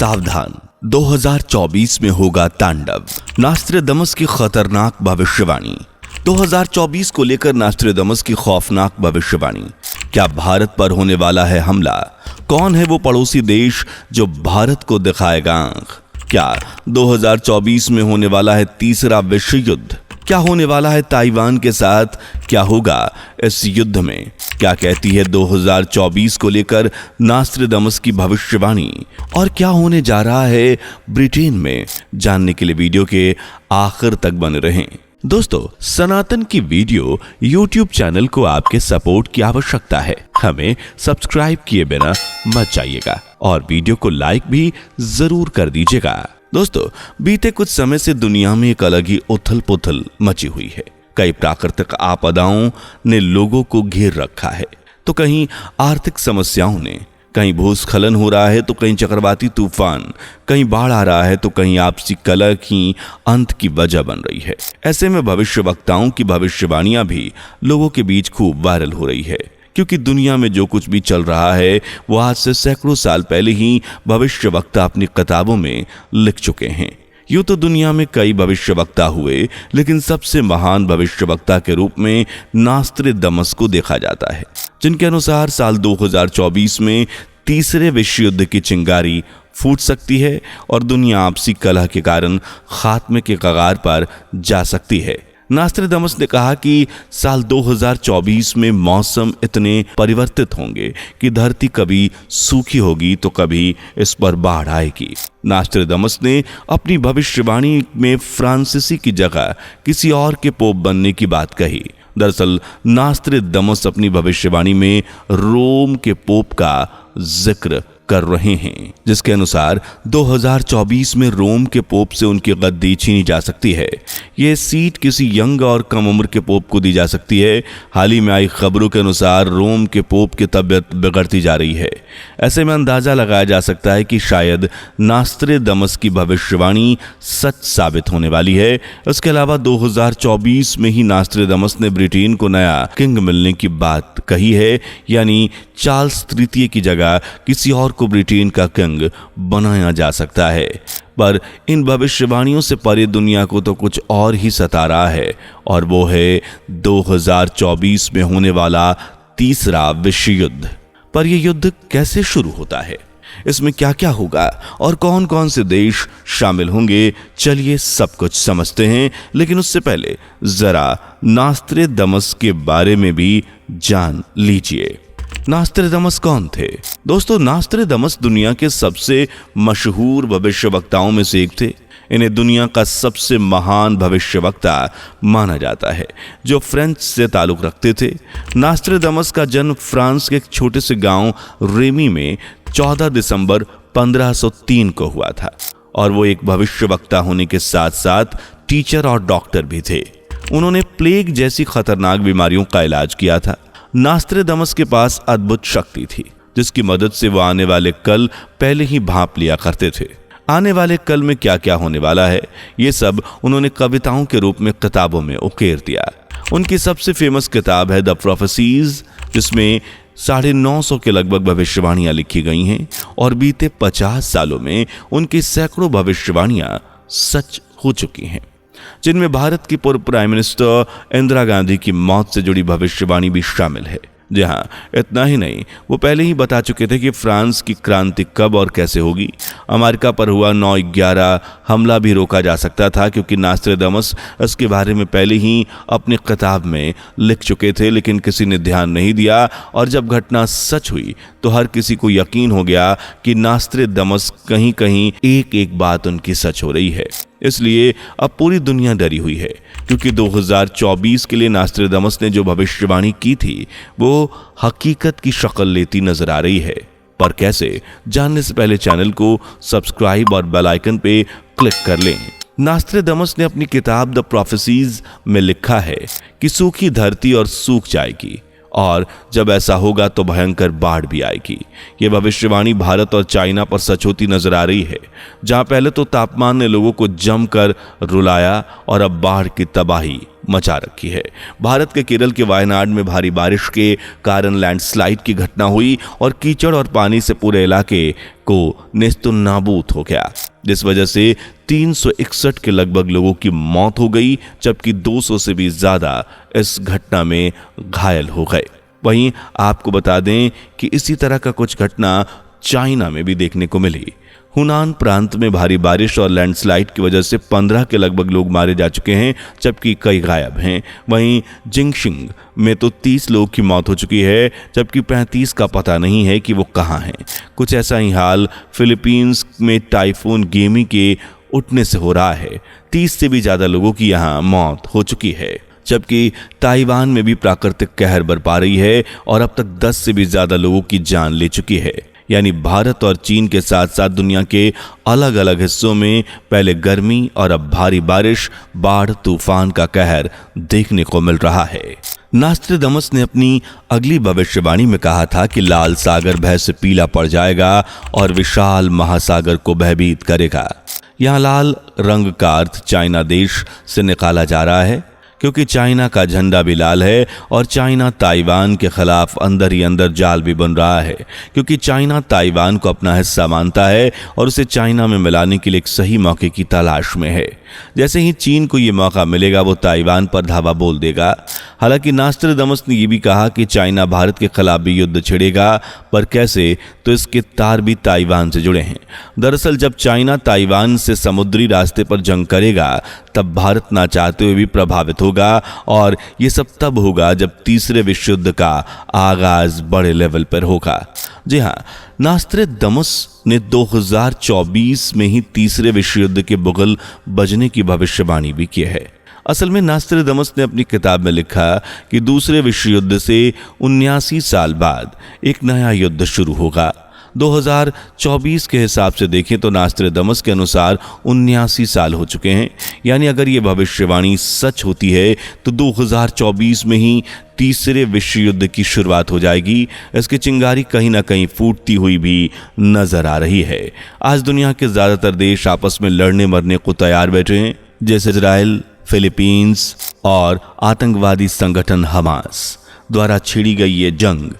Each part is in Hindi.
सावधान, 2024 में होगा तांडव। नास्ट्रेडमस की खतरनाक भविष्यवाणी। 2024 को लेकर नास्ट्रेडमस की खौफनाक भविष्यवाणी। क्या भारत पर होने वाला है हमला? कौन है वो पड़ोसी देश जो भारत को दिखाएगा आंख? क्या 2024 में होने वाला है तीसरा विश्व युद्ध? क्या होने वाला है ताइवान के साथ? क्या होगा इस युद्ध में? क्या कहती है 2024 को लेकर नास्ट्रेडमस की भविष्यवाणी? और क्या होने जा रहा है ब्रिटेन में? जानने के लिए वीडियो के आखिर तक बने रहें। दोस्तों, सनातन की वीडियो YouTube चैनल को आपके सपोर्ट की आवश्यकता है। हमें सब्सक्राइब किए बिना मत जाइएगा और वीडियो को लाइक भी जरूर कर दीजिएगा। दोस्तों, बीते कुछ समय से दुनिया में एक अलग ही उथल पुथल मची हुई है। कई प्राकृतिक आपदाओं ने लोगों को घेर रखा है, तो कहीं आर्थिक समस्याओं ने, कहीं भूस्खलन हो रहा है तो कहीं चक्रवाती तूफान, कहीं बाढ़ आ रहा है तो कहीं आपसी कलह ही अंत की वजह बन रही है। ऐसे में भविष्यवक्ताओं की भविष्यवाणियां भी लोगों के बीच खूब वायरल हो रही है, क्योंकि दुनिया में जो कुछ भी चल रहा है वो आज से सैकड़ों साल पहले ही भविष्यवक्ता अपनी किताबों में लिख चुके हैं। यूं तो दुनिया में कई भविष्यवक्ता हुए, लेकिन सबसे महान भविष्यवक्ता के रूप में नास्ट्रेडमस को देखा जाता है, जिनके अनुसार साल 2024 में तीसरे विश्व युद्ध की चिंगारी फूट सकती है और दुनिया आपसी कलह के कारण खात्मे के कगार पर जा सकती है। नास्ट्रेडमस ने कहा कि साल 2024 में मौसम इतने परिवर्तित होंगे कि धरती कभी सूखी होगी तो कभी इस पर बाढ़ आएगी। नास्ट्रेडमस ने अपनी भविष्यवाणी में फ्रांसीसी की जगह किसी और के पोप बनने की बात कही। दरअसल नास्ट्रेडमस अपनी भविष्यवाणी में रोम के पोप का जिक्र कर रहे हैं, जिसके अनुसार 2024 में रोम के पोप से उनकी गद्दी छीनी जा सकती है। यह सीट किसी यंग और कम उम्र के पोप को दी जा सकती है। हाल ही में आई खबरों के अनुसार रोम के पोप की तबीयत बिगड़ती जा रही है। ऐसे में अंदाजा लगाया जा सकता है कि शायद नास्ट्रेडमस की भविष्यवाणी सच साबित होने वाली है। इसके अलावा 2024 में ही नास्ट्रेडमस ने ब्रिटेन को नया किंग मिलने की बात कही है, यानी चार्ल्स तृतीय की जगह किसी और को ब्रिटेन का किंग बनाया जा सकता है। पर इन भविष्यवाणियों से परे दुनिया को तो कुछ और ही सता रहा है, और वो है 2024 में होने वाला तीसरा विश्व युद्ध। पर यह युद्ध कैसे शुरू होता है, इसमें क्या क्या होगा और कौन कौन से देश शामिल होंगे, चलिए सब कुछ समझते हैं। लेकिन उससे पहले जरा नास्ट्रेडमस के बारे में भी जान लीजिए। नास्ट्रेडमस कौन थे? दोस्तों, नास्ट्रेडमस दुनिया के सबसे मशहूर भविष्यवक्ताओं में से एक थे। इन्हें दुनिया का सबसे महान भविष्यवक्ता माना जाता है, जो फ्रेंच से ताल्लुक रखते थे। नास्ट्रेडमस का जन्म फ्रांस के एक छोटे से गांव रेमी में 14 दिसंबर 1503 को हुआ था, और वो एक भविष्यवक्ता होने के साथ साथ टीचर और डॉक्टर भी थे। उन्होंने प्लेग जैसी खतरनाक बीमारियों का इलाज किया था। नास्ट्रेडमस के पास अद्भुत शक्ति थी, जिसकी मदद से वो आने वाले कल पहले ही भांप लिया करते थे। आने वाले कल में क्या क्या होने वाला है, ये सब उन्होंने कविताओं के रूप में किताबों में उकेर दिया। उनकी सबसे फेमस किताब है द प्रोफेसीज, जिसमें 950 के लगभग भविष्यवाणियां लिखी गई हैं, और बीते 50 सालों में उनकी सैकड़ों भविष्यवाणियां सच हो चुकी हैं, जिनमें भारत की पूर्व प्राइम मिनिस्टर इंदिरा गांधी की मौत से जुड़ी भविष्यवाणी भी शामिल है। जी हाँ, इतना ही नहीं, वो पहले ही बता चुके थे कि फ्रांस की क्रांति कब और कैसे होगी। अमेरिका पर हुआ 9/11 हमला भी रोका जा सकता था, क्योंकि नास्ट्रेडमस इसके बारे में पहले ही अपनी किताब में लिख चुके थे, लेकिन किसी ने ध्यान नहीं दिया। और जब घटना सच हुई तो हर किसी को यकीन हो गया कि नास्ट्रेडमस कहीं कहीं एक एक बात उनकी सच हो रही है। इसलिए अब पूरी दुनिया डरी हुई है, क्योंकि 2024 के लिए नास्ट्रेडमस ने जो भविष्यवाणी की थी वो हकीकत की शक्ल लेती नजर आ रही है। पर कैसे, जानने से पहले चैनल को सब्सक्राइब और बेल आइकन पे क्लिक कर लें। नास्ट्रेडमस ने अपनी किताब द प्रोफेसीज में लिखा है कि सूखी धरती और सूख जाएगी, और जब ऐसा होगा तो भयंकर बाढ़ भी आएगी। ये भविष्यवाणी भारत और चाइना पर सच होती नजर आ रही है, जहां पहले तो तापमान ने लोगों को जमकर रुलाया और अब बाढ़ की तबाही मचा रखी है। भारत के केरल के वायनाड में भारी बारिश के कारण लैंडस्लाइड की घटना हुई और कीचड़ और पानी से पूरे इलाके को नेस्तनाबूद हो गया, जिस वजह से 361 के लगभग लोगों की मौत हो गई, जबकि 200 से भी ज्यादा इस घटना में घायल हो गए। वहीं आपको बता दें कि इसी तरह का कुछ घटना चाइना में भी देखने को मिली। हुनान प्रांत में भारी बारिश और लैंडस्लाइड की वजह से 15 के लगभग लोग मारे जा चुके हैं, जबकि कई गायब हैं। वहीं जिंगशिंग में तो 30 लोगों की मौत हो चुकी है, जबकि 35 का पता नहीं है कि वो कहां हैं। कुछ ऐसा ही हाल फिलीपींस में टाइफून गेमी के उठने से हो रहा है। 30 से भी ज्यादा लोगों की यहां मौत हो चुकी है, जबकि ताइवान में भी प्राकृतिक कहर बरपा रही है और अब तक 10 से भी ज्यादा लोगों की जान ले चुकी है। यानी भारत और चीन के साथ साथ दुनिया के अलग अलग हिस्सों में पहले गर्मी और अब भारी बारिश, बाढ़, तूफान का कहर देखने को मिल रहा है। नास्ट्रेडमस ने अपनी अगली भविष्यवाणी में कहा था कि लाल सागर भय से पीला पड़ जाएगा और विशाल महासागर को भयभीत करेगा। यहाँ लाल रंग का अर्थ चाइना देश से निकाला जा रहा है, क्योंकि चाइना का झंडा भी लाल है और चाइना ताइवान के खिलाफ अंदर ही अंदर जाल भी बन रहा है, क्योंकि चाइना ताइवान को अपना हिस्सा मानता है और उसे चाइना में मिलाने के लिए एक सही मौके की तलाश में है। जैसे ही चीन को ये मौका मिलेगा वो ताइवान पर धावा बोल देगा। हालांकि नास्ट्रेडमस ने यह भी कहा कि चाइना भारत के खिलाफ भी युद्ध छेड़ेगा, पर कैसे, तो इसके तार भी ताइवान से जुड़े हैं। दरअसल जब चाइना ताइवान से समुद्री रास्ते पर जंग करेगा तब भारत ना चाहते हुए भी प्रभावित होगा, और ये सब तब होगा जब तीसरे विश्व युद्ध का आगाज बड़े लेवल पर होगा। जी हाँ, नास्ट्रेडमस ने 2024 में ही तीसरे विश्व युद्ध के बुगल बजने की भविष्यवाणी भी की है। असल में नास्ट्रेडमस ने अपनी किताब में लिखा कि दूसरे विश्व युद्ध से 79 साल बाद एक नया युद्ध शुरू होगा। 2024 के हिसाब से देखें तो नास्ट्रेडमस के अनुसार 79 साल हो चुके हैं। यानी अगर ये भविष्यवाणी सच होती है तो 2024 में ही तीसरे विश्व युद्ध की शुरुआत हो जाएगी। इसकी चिंगारी कहीं ना कहीं फूटती हुई भी नजर आ रही है। आज दुनिया के ज्यादातर देश आपस में लड़ने मरने को तैयार बैठे हैं, जैसे इजराइल, फिलीपींस और आतंकवादी संगठन हमास द्वारा छिड़ी गई ये जंग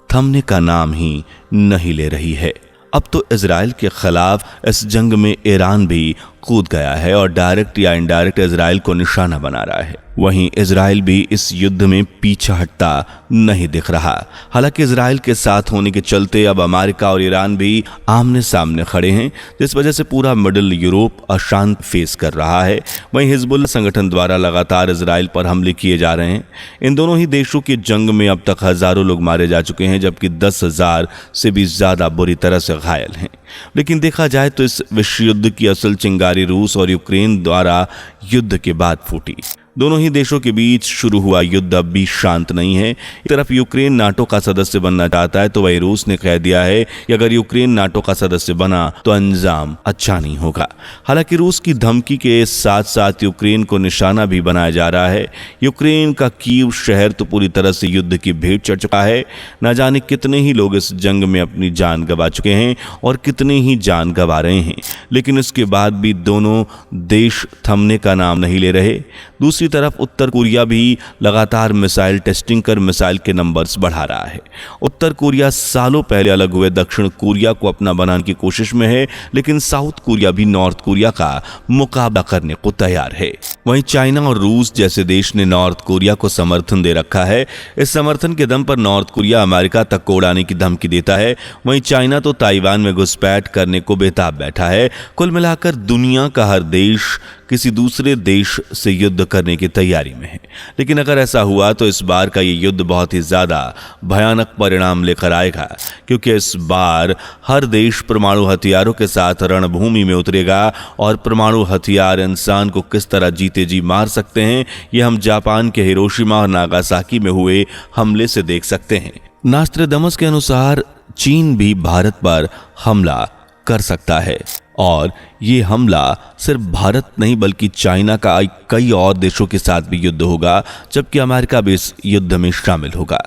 थमने का नाम ही नहीं ले रही है। अब तो इजराइल के खिलाफ इस जंग में ईरान भी कूद गया है और डायरेक्ट या इनडायरेक्ट इजराइल को निशाना बना रहा है। वहीं इजराइल भी इस युद्ध में पीछा हटता नहीं दिख रहा। हालांकि इजराइल के साथ होने के चलते अब अमेरिका और ईरान भी आमने सामने खड़े हैं, जिस वजह से पूरा मिडिल यूरोप अशांत फेस कर रहा है। वहीं हिजबुल्लाह संगठन द्वारा लगातार इजराइल पर हमले किए जा रहे हैं। इन दोनों ही देशों की जंग में अब तक हजारों लोग मारे जा चुके हैं, जबकि 10,000 से भी ज्यादा बुरी तरह से घायल हैं। लेकिन देखा जाए तो इस विश्व युद्ध की असल चिंगारी रूस और यूक्रेन द्वारा युद्ध के बाद फूटी। दोनों ही देशों के बीच शुरू हुआ युद्ध अब भी शांत नहीं है। एक तरफ यूक्रेन नाटो का सदस्य बनना चाहता है, तो वही रूस ने कह दिया है कि अगर यूक्रेन नाटो का सदस्य बना तो अंजाम अच्छा नहीं होगा। हालांकि रूस की धमकी के साथ साथ यूक्रेन को निशाना भी बनाया जा रहा है। यूक्रेन का कीव शहर तो पूरी तरह से युद्ध की भेंट चढ़ चुका है। न जाने कितने ही लोग इस जंग में अपनी जान गंवा चुके हैं और कितने ही जान गंवा रहे हैं, लेकिन इसके बाद भी दोनों देश थमने का नाम नहीं ले रहे। दूसरी तरफ उत्तर कोरिया भी लगातार मिसाइल टेस्टिंग कर मिसाइल के नंबर्स बढ़ा रहा है। उत्तर कोरिया सालों पहले अलग हुए दक्षिण कोरिया को अपना बनाने की कोशिश में है, लेकिन साउथ कोरिया भी नॉर्थ कोरिया का मुकाबला करने को तैयार है। वहीं चाइना और रूस जैसे देश ने नॉर्थ कोरिया को समर्थन दे रखा है। इस समर्थन के दम पर नॉर्थ कोरिया अमेरिका तक को उड़ाने की धमकी देता है। वहीं चाइना तो ताइवान में घुसपैठ करने को बेताब बैठा है। कुल मिलाकर दुनिया का हर देश किसी दूसरे देश से युद्ध करने की तैयारी में है। लेकिन अगर ऐसा हुआ तो इस बार का ये युद्ध बहुत ही ज्यादा भयानक परिणाम लेकर आएगा, क्योंकि इस बार हर देश परमाणु हथियारों के साथ रणभूमि में उतरेगा और परमाणु हथियार इंसान को किस तरह जीते जी मार सकते हैं, यह हम जापान के हिरोशिमा और नागासाकी में हुए हमले से देख सकते हैं। नास्ट्रेडमस के अनुसार चीन भी भारत पर हमला कर सकता है और ये हमला सिर्फ भारत नहीं बल्कि चाइना का कई और देशों के साथ भी युद्ध होगा, जबकि अमेरिका भी इस युद्ध में शामिल होगा।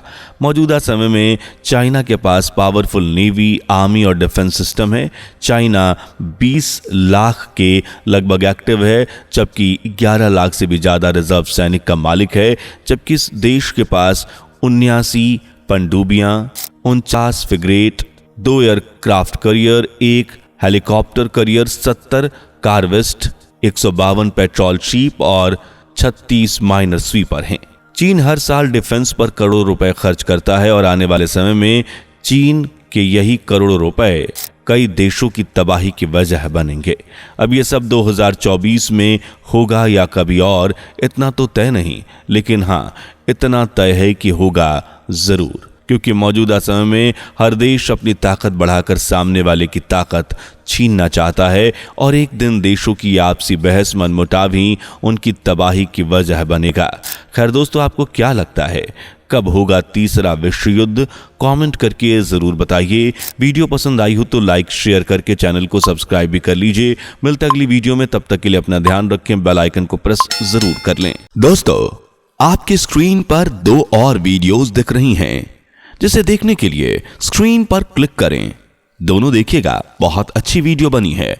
मौजूदा समय में चाइना के पास पावरफुल नेवी, आर्मी और डिफेंस सिस्टम है। चाइना 20 लाख के लगभग एक्टिव है, जबकि 11 लाख से भी ज़्यादा रिजर्व सैनिक का मालिक है। जबकि इस देश के पास 79 पनडुब्बियाँ, 49 frigate, 2 aircraft carrier, 1 helicopter career, 70 कार्वेस्ट, 152 petrol ship और 36 माइनर स्वीपर हैं। चीन हर साल डिफेंस पर करोड़ों रुपए खर्च करता है और आने वाले समय में चीन के यही करोड़ों रुपए कई देशों की तबाही की वजह बनेंगे। अब ये सब 2024 में होगा या कभी और, इतना तो तय नहीं, लेकिन हाँ इतना तय है कि होगा जरूर, क्योंकि मौजूदा समय में हर देश अपनी ताकत बढ़ाकर सामने वाले की ताकत छीनना चाहता है और एक दिन देशों की आपसी बहस मनमुटाव ही उनकी तबाही की वजह बनेगा। खैर दोस्तों, आपको क्या लगता है कब होगा तीसरा विश्व युद्ध? कमेंट करके जरूर बताइए। वीडियो पसंद आई हो तो लाइक शेयर करके चैनल को सब्सक्राइब भी कर लीजिए। मिलते अगली वीडियो में, तब तक के लिए अपना ध्यान रखें, बेल आइकन को प्रेस जरूर कर लें। दोस्तों, आपकी स्क्रीन पर 2 और वीडियोस दिख रही हैं, जिसे देखने के लिए स्क्रीन पर क्लिक करें। दोनों देखिएगा, बहुत अच्छी वीडियो बनी है।